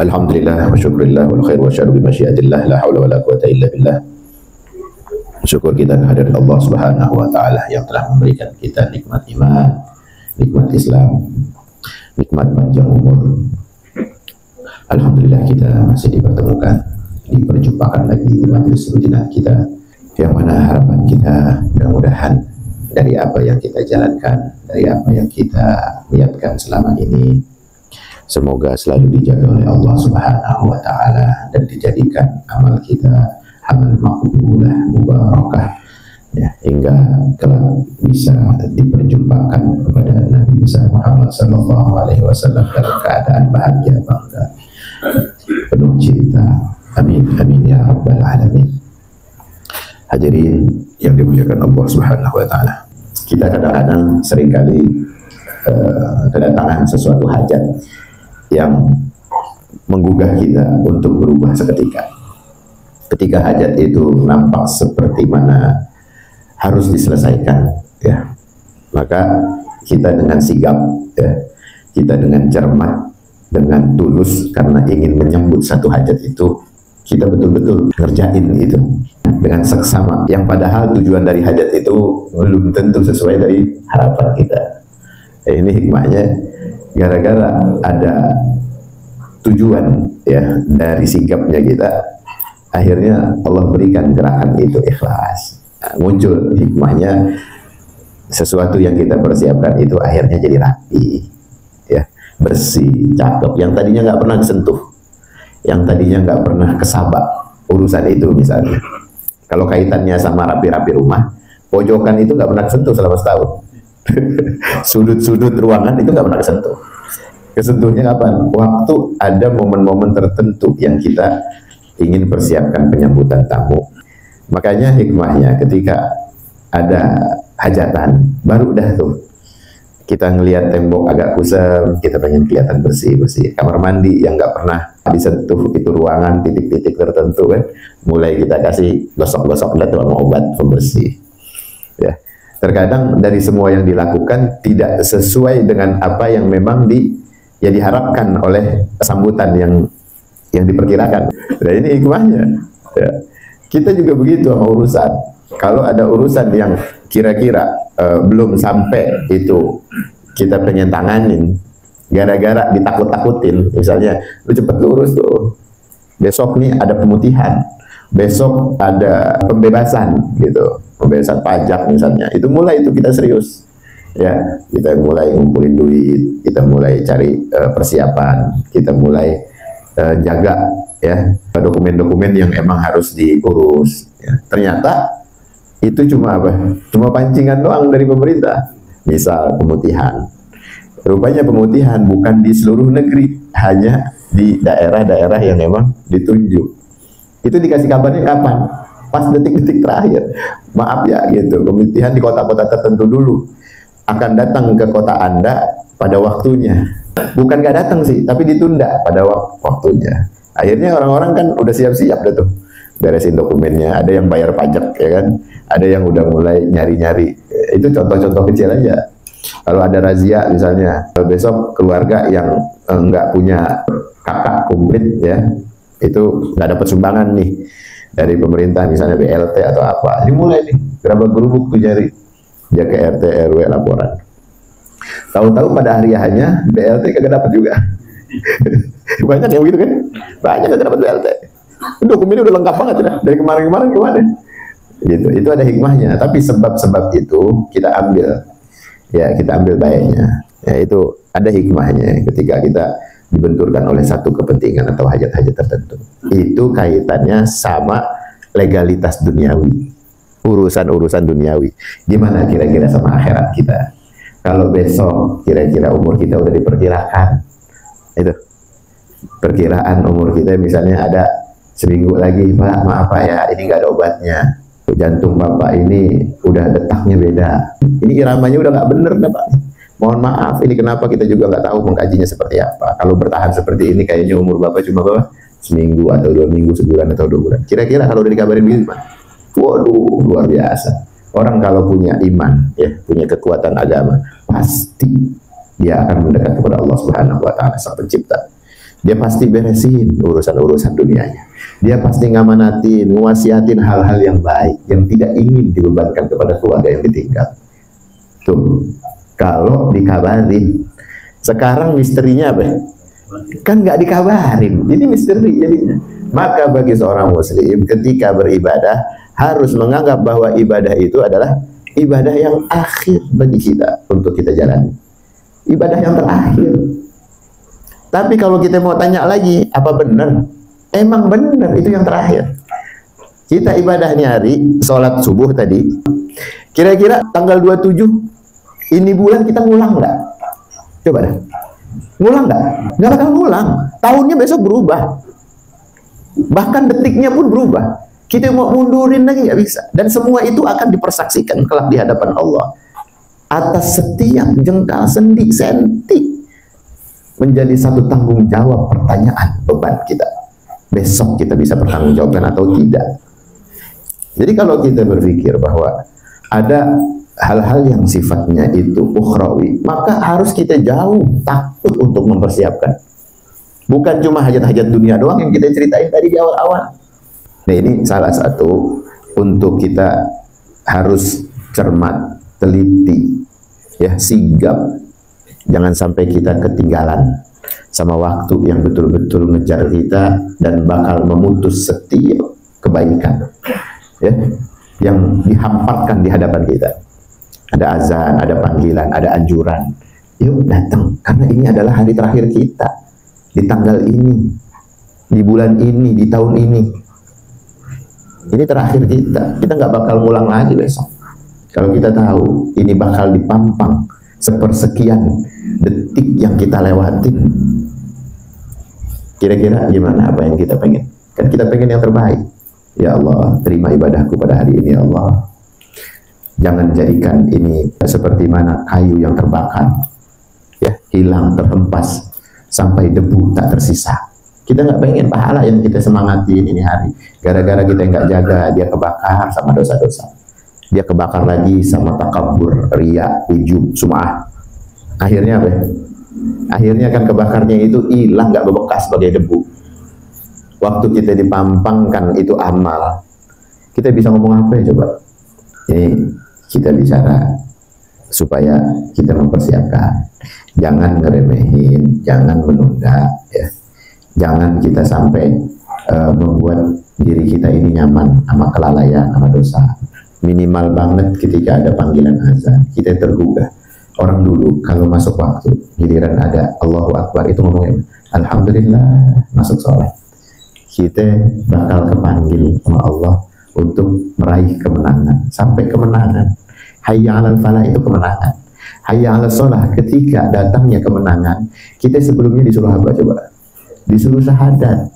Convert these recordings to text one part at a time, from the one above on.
Alhamdulillah wa syukurillah wal khair wa syarru bi masyiatillah la haula wala quwata illa billah. Syukur kita kehadirat Allah Subhanahu wa taala yang telah memberikan kita nikmat iman, nikmat Islam, nikmat panjang umur. Alhamdulillah kita masih dipertemukan, diperjumpakan lagi di majelis rutinat kita, yang mana harapan kita mudah-mudahan dari apa yang kita jalankan, dari apa yang kita niatkan selama ini, semoga selalu dijaga oleh Allah Subhanahu wa taala dan dijadikan amal kita amal maqbulah mubarakah, ya, hingga kelak bisa diperjumpakan kepada Nabi Muhammad sallallahu alaihi wasallam dalam keadaan bahagia, bangga, penuh cinta. Amin amin ya rabbal alamin. Hadirin yang dimuliakan Allah Subhanahu wa taala, kita kadang-kadang seringkali kedatangan sesuatu hajat yang menggugah kita untuk berubah seketika. Ketika hajat itu nampak seperti mana harus diselesaikan, ya, maka kita dengan sigap, ya, kita dengan cermat, dengan tulus karena ingin menyambut satu hajat itu, kita betul-betul ngerjain itu dengan seksama, yang padahal tujuan dari hajat itu belum tentu sesuai dari harapan kita. Ini hikmahnya, gara-gara ada tujuan, ya, dari sikapnya kita, akhirnya Allah berikan gerakan itu ikhlas. Nah, muncul hikmahnya, sesuatu yang kita persiapkan itu akhirnya jadi rapi, ya, bersih, cakep. Yang tadinya nggak pernah disentuh, yang tadinya nggak pernah kesabak urusan itu, misalnya kalau kaitannya sama rapi-rapi rumah, pojokan itu nggak pernah kesentuh selama setahun. Sudut-sudut ruangan itu nggak pernah kesentuh. Kesentuhnya kapan? Waktu ada momen-momen tertentu yang kita ingin persiapkan penyambutan tamu. Makanya hikmahnya ketika ada hajatan, baru dah tuh kita ngelihat tembok agak kusam, kita pengen kelihatan bersih-bersih. Kamar mandi yang nggak pernah disentuh itu ruangan, titik-titik tertentu kan, mulai kita kasih gosok-gosok dan obat pembersih. Ya, terkadang dari semua yang dilakukan tidak sesuai dengan apa yang memang diharapkan oleh sambutan yang diperkirakan. Nah, ini hikmahnya, ya. Kita juga begitu sama urusan. Kalau ada urusan yang kira-kira belum sampai itu kita pengen tanganin, gara-gara ditakut-takutin, misalnya lu cepet urus tuh, besok nih ada pemutihan, besok ada pembebasan gitu, pembebasan pajak misalnya, itu mulai itu kita serius, ya, kita mulai ngumpulin duit, kita mulai cari persiapan, kita mulai jaga, ya, dokumen-dokumen yang emang harus diurus, ya. Ternyata itu cuma apa? Cuma pancingan doang dari pemerintah. Misal pemutihan, rupanya pemutihan bukan di seluruh negeri, hanya di daerah-daerah yang memang ditunjuk. Itu dikasih kabarnya kapan? Pas detik-detik terakhir. Maaf ya gitu, pemutihan di kota-kota tertentu dulu, akan datang ke kota Anda pada waktunya. Bukan gak datang sih, tapi ditunda pada waktunya. Akhirnya orang-orang kan udah siap-siap dah tuh, beresin dokumennya, ada yang bayar pajak, ya kan, ada yang udah mulai nyari-nyari. Itu contoh-contoh kecil aja. Kalau ada razia misalnya, besok keluarga yang nggak punya kakak komplit, ya, itu nggak dapat sumbangan nih dari pemerintah, misalnya BLT atau apa, ini mulai nih gerabak-gerubuk tuh nyari, dia ke RT RW laporan. Tahu-tahu pada hari hanya BLT kagak dapat juga. Banyak yang begitu kan, banyak yang dapat BLT. Dokumennya udah lengkap banget ya, dari kemarin-kemarin kemana gitu. Itu ada hikmahnya, tapi sebab-sebab itu kita ambil, ya, kita ambil baiknya, ya, itu ada hikmahnya. Ketika kita dibenturkan oleh satu kepentingan atau hajat-hajat tertentu, itu kaitannya sama legalitas duniawi, urusan-urusan duniawi. Gimana kira-kira sama akhirat kita? Kalau besok kira-kira umur kita udah diperkirakan, itu perkiraan umur kita misalnya ada seminggu lagi, Pak, maaf Pak ya, ini nggak ada obatnya, jantung Bapak ini udah detaknya beda, ini iramanya udah nggak bener dah Pak, mohon maaf, ini kenapa, kita juga nggak tahu mengkajinya seperti apa. Kalau bertahan seperti ini kayaknya umur Bapak cuma berapa? Seminggu atau 2 minggu, sebulan atau 2 bulan. Kira-kira kalau udah dikabarin begitu Pak, waduh, luar biasa. Orang kalau punya iman, ya, punya kekuatan agama, pasti dia akan mendekat kepada Allah Subhanahu wa taala, Sang Pencipta. Dia pasti beresin urusan-urusan dunianya. Dia pasti ngamanatin, nguasiatin hal-hal yang baik, yang tidak ingin dibebankan kepada keluarga yang ditinggal. Tuh, kalau dikabarin. Sekarang misterinya apa? Kan nggak dikabarin, jadi misteri jadinya. Maka bagi seorang muslim ketika beribadah harus menganggap bahwa ibadah itu adalah ibadah yang akhir bagi kita untuk kita jalani. Ibadah yang terakhir. Tapi kalau kita mau tanya lagi, apa benar? Emang benar itu yang terakhir. Kita ibadahnya hari sholat subuh tadi. Kira-kira tanggal 27 ini bulan kita ngulang nggak? Coba dah. Ngulang nggak? Nggak bakal ngulang. Tahunnya besok berubah. Bahkan detiknya pun berubah. Kita mau mundurin lagi nggak bisa. Dan semua itu akan dipersaksikan kelak di hadapan Allah. Atas setiap jengkal sendi senti menjadi satu tanggung jawab pertanyaan beban kita. Besok kita bisa bertanggungjawabkan atau tidak. Jadi kalau kita berpikir bahwa ada hal-hal yang sifatnya itu ukhrawi, maka harus kita jauh takut untuk mempersiapkan. Bukan cuma hajat-hajat dunia doang yang kita ceritain tadi di awal-awal. Nah, ini salah satu untuk kita harus cermat, teliti, ya, sigap. Jangan sampai kita ketinggalan sama waktu yang betul-betul ngejar kita dan bakal memutus setiap kebaikan, ya, yang dihamparkan di hadapan kita. Ada azan, ada panggilan, ada anjuran. Yuk datang, karena ini adalah hari terakhir kita. Di tanggal ini, di bulan ini, di tahun ini. Ini terakhir kita. Kita nggak bakal ngulang lagi besok. Kalau kita tahu ini bakal dipampang sepersekian detik yang kita lewatin. Kira-kira gimana apa yang kita pengen? Kan kita pengen yang terbaik. Ya Allah, terima ibadahku pada hari ini ya Allah. Jangan jadikan ini seperti mana kayu yang terbakar, ya, hilang, terhempas, sampai debu tak tersisa. Kita nggak pengen pahala yang kita semangatin ini hari. Gara-gara kita nggak jaga, dia kebakar sama dosa-dosa. Dia kebakar lagi sama takabur, riya, ujub, sum'ah. Akhirnya apa? Akhirnya kan kebakarnya itu hilang, nggak bebekas sebagai debu. Waktu kita dipampangkan itu amal, kita bisa ngomong apa ya coba? Ini kita bicara supaya kita mempersiapkan. Jangan ngeremehin, jangan menunda, ya. Jangan kita sampai membuat diri kita ini nyaman sama kelalaian, sama dosa. Minimal banget ketika ada panggilan azan, kita tergugah. Orang dulu kalau masuk waktu, giliran ada Allahu Akbar, itu ngomongnya Alhamdulillah, masuk sholat. Kita bakal kepanggil sama Allah untuk meraih kemenangan, sampai kemenangan. Hayya 'alal falah itu kemenangan. Hayya 'alas shalah, ketika datangnya kemenangan, kita sebelumnya disuruh apa coba? Disuruh syahadat.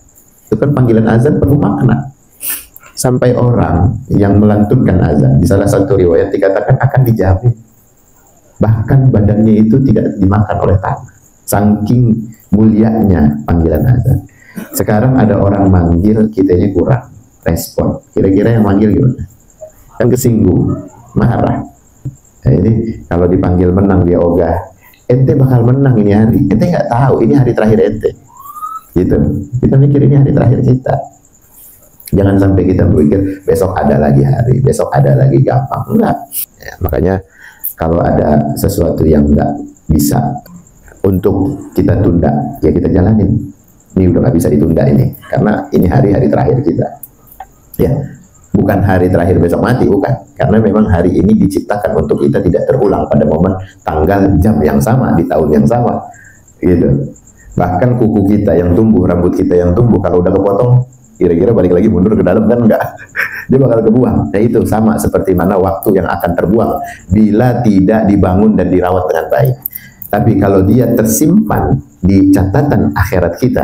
Itu kan panggilan azan penuh makna. Sampai orang yang melantunkan azan, di salah satu riwayat dikatakan akan dijamin. Bahkan badannya itu tidak dimakan oleh tanah. Saking mulianya panggilan azan. Sekarang ada orang manggil, kitanya kurang respon. Kira-kira yang manggil gimana? Kan kesinggung, marah. Nah, ini kalau dipanggil menang dia ogah. Ente bakal menang ini hari. Ente nggak tahu ini hari terakhir ente. Gitu. Kita mikir ini hari terakhir kita. Jangan sampai kita berpikir besok ada lagi hari, besok ada lagi gampang. Enggak. Ya, makanya kalau ada sesuatu yang nggak bisa untuk kita tunda, ya kita jalanin. Ini udah nggak bisa ditunda ini, karena ini hari-hari terakhir kita. Ya, bukan hari terakhir besok mati, bukan. Karena memang hari ini diciptakan untuk kita tidak terulang pada momen tanggal jam yang sama di tahun yang sama, gitu. Bahkan kuku kita yang tumbuh, rambut kita yang tumbuh, kalau udah kepotong, kira-kira balik lagi mundur ke dalam kan enggak? Dia bakal kebuang. Nah itu sama seperti mana waktu yang akan terbuang bila tidak dibangun dan dirawat dengan baik. Tapi kalau dia tersimpan di catatan akhirat kita,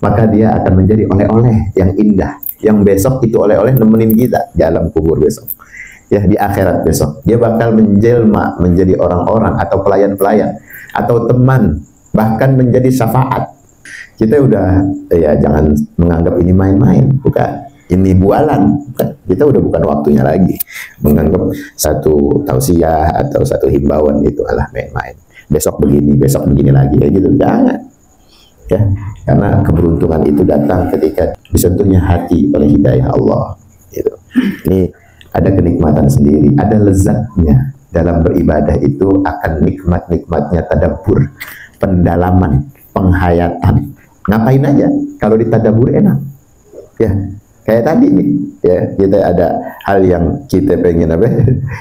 maka dia akan menjadi oleh-oleh yang indah, yang besok itu oleh-oleh nemenin kita di alam kubur besok. Ya, di akhirat besok. Dia bakal menjelma menjadi orang-orang atau pelayan-pelayan atau teman, bahkan menjadi syafaat. Kita udah, ya jangan menganggap ini main-main, bukan. Ini bualan, bukan. Kita udah bukan waktunya lagi menganggap satu tausiah atau satu himbauan itu adalah main-main. Besok begini lagi, ya gitu. Jangan. ya, karena keberuntungan itu datang ketika disentuhnya hati oleh hidayah Allah. Gitu. Ini ada kenikmatan sendiri, ada lezatnya dalam beribadah itu, akan nikmat-nikmatnya tadabbur, pendalaman, penghayatan. Ngapain aja kalau ditadabbur enak, ya. Kayak tadi nih, ya, kita ada hal yang kita pengen apa?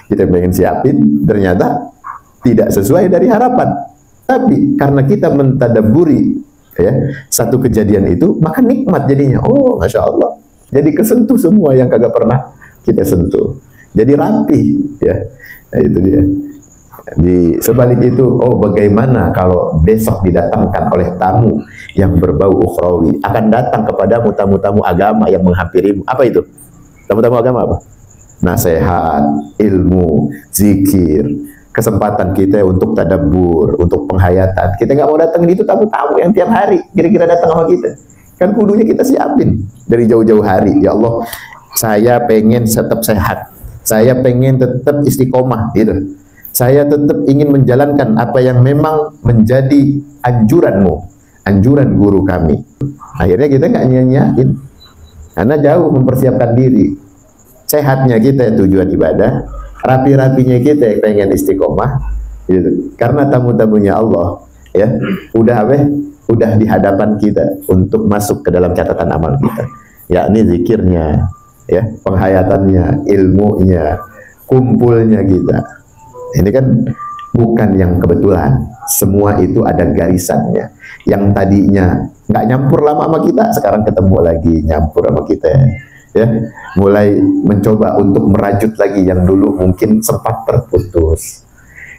Kita pengen siapin, ternyata tidak sesuai dari harapan. Tapi karena kita mentadabburi, ya, satu kejadian itu, maka nikmat jadinya. Oh, masya Allah. Jadi kesentuh semua yang kagak pernah kita sentuh. Jadi rapi, ya. Nah, itu dia. Di sebalik itu, oh bagaimana kalau besok didatangkan oleh tamu yang berbau ukhrawi, akan datang kepadamu tamu-tamu agama yang menghampirimu. Apa itu? Tamu-tamu agama apa? Nasihat, ilmu, zikir, kesempatan kita untuk tadabbur, untuk penghayatan. Kita nggak mau datang itu tamu-tamu yang tiap hari kira-kira datang sama kita. Kan kudunya kita siapin dari jauh-jauh hari. Ya Allah, saya pengen tetap sehat, saya pengen tetap istiqomah, gitu. Saya tetap ingin menjalankan apa yang memang menjadi anjuranmu, anjuran guru kami. Akhirnya kita nggak nyanyain, karena jauh mempersiapkan diri. Sehatnya kita tujuan ibadah, rapi-rapinya kita yang pengen istiqomah, gitu. Karena tamu-tamunya Allah, ya, udah di hadapan kita untuk masuk ke dalam catatan amal kita, yakni zikirnya, ya, penghayatannya, ilmunya, kumpulnya kita. Ini kan bukan yang kebetulan, semua itu ada garisannya. Yang tadinya nggak nyampur lama sama kita, sekarang ketemu lagi nyampur sama kita, ya. Mulai mencoba untuk merajut lagi yang dulu mungkin sempat terputus,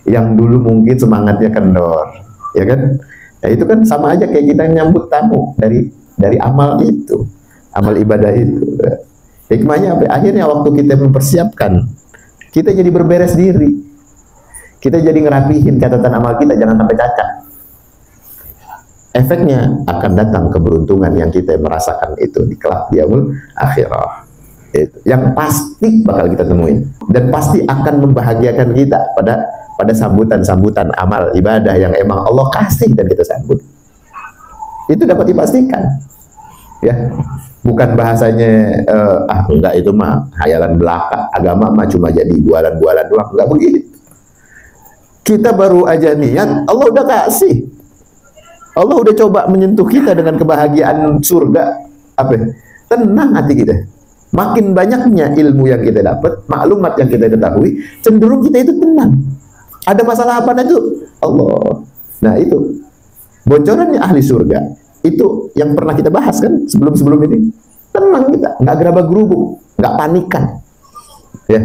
yang dulu mungkin semangatnya kendor, ya kan? Ya itu kan sama aja kayak kita nyambut tamu dari amal itu, amal ibadah itu. Hikmahnya apa? Akhirnya waktu kita mempersiapkan, kita jadi berberes diri. Kita jadi ngerapihin catatan amal kita, jangan sampai cacat. Efeknya akan datang keberuntungan yang kita merasakan itu di kelak yaumul akhirah. Itu yang pasti bakal kita temuin, dan pasti akan membahagiakan kita pada sambutan-sambutan amal ibadah yang emang Allah kasih dan kita sambut. Itu dapat dipastikan, ya. Bukan bahasanya enggak, itu mah hayalan belaka, agama mah cuma jadi bualan-bualan doang. Enggak begitu. Kita baru aja niat, Allah udah kasih. Allah udah coba menyentuh kita dengan kebahagiaan surga. Apa? Tenang hati kita. Makin banyaknya ilmu yang kita dapat, maklumat yang kita ketahui, cenderung kita itu tenang. Ada masalah apa itu? Allah. Nah itu bocorannya ahli surga. Itu yang pernah kita bahas kan sebelum-sebelum ini. Tenang kita, nggak gerabah gerubuk, nggak panikan. Ya.